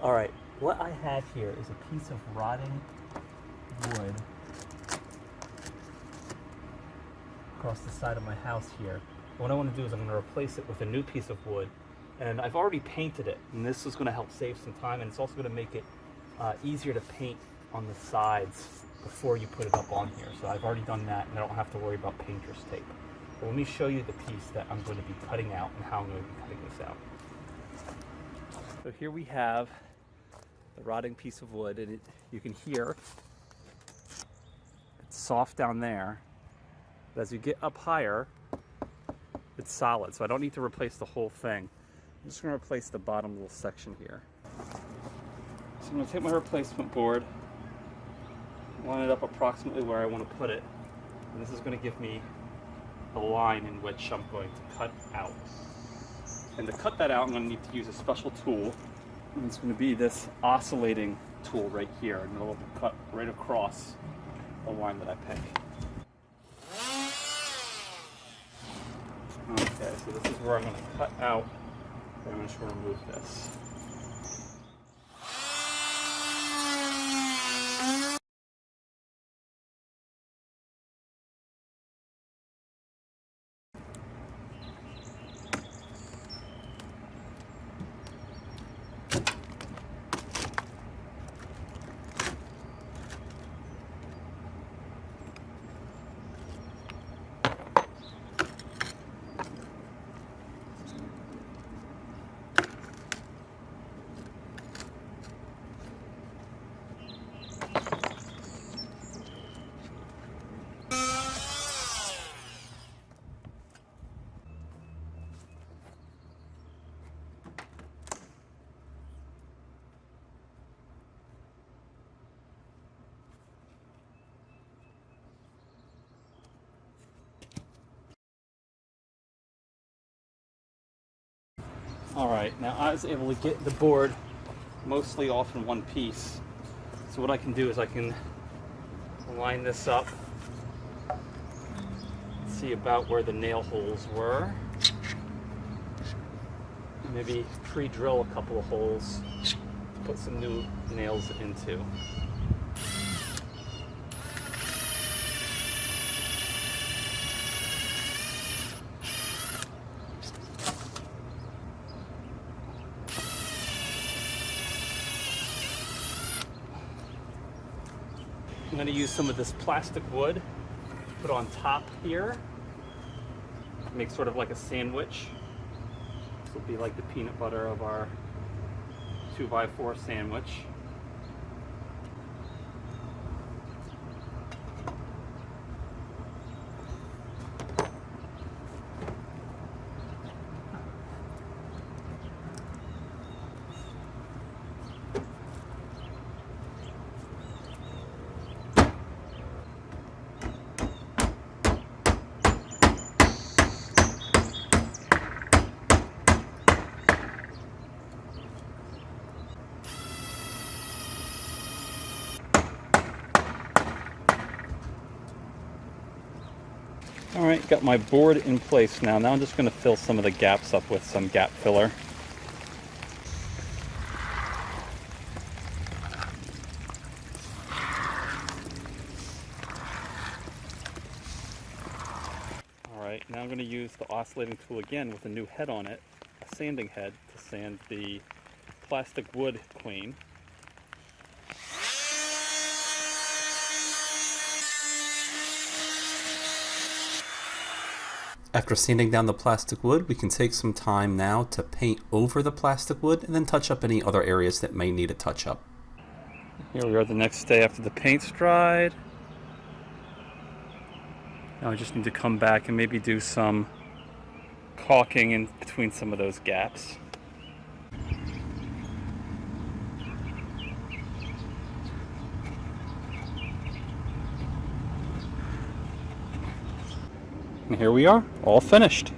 Alright, what I have here is a piece of rotting wood across the side of my house here. What I want to do is I'm going to replace it with a new piece of wood, and I've already painted it, and this is going to help save some time, and it's also going to make it easier to paint on the sides before you put it up on here. So I've already done that, and I don't have to worry about painter's tape. But let me show you the piece that I'm going to be cutting out and how I'm going to be cutting this out. So here we have the rotting piece of wood, and you can hear it's soft down there, but as you get up higher, it's solid. So I don't need to replace the whole thing. I'm just going to replace the bottom little section here. So I'm going to take my replacement board, line it up approximately where I want to put it, and this is going to give me the line in which I'm going to cut out. And to cut that out, I'm going to need to use a special tool, and it's going to be this oscillating tool right here, and it'll cut right across the line that I pick. Okay, so this is where I'm going to cut out, and I'm just going to remove this. Alright, now I was able to get the board mostly off in one piece. So what I can do is I can line this up, see about where the nail holes were, maybe pre-drill a couple of holes to put some new nails into. I'm going to use some of this plastic wood, put on top here, make sort of like a sandwich. This will be like the peanut butter of our 2x4 sandwich. Alright, got my board in place now. Now I'm just going to fill some of the gaps up with some gap filler. Alright, now I'm going to use the oscillating tool again with a new head on it, a sanding head, to sand the plastic wood clean. After sanding down the plastic wood, we can take some time now to paint over the plastic wood and then touch up any other areas that may need a touch up. Here we are the next day after the paint's dried. Now I just need to come back and maybe do some caulking in between some of those gaps. And here we are, all finished.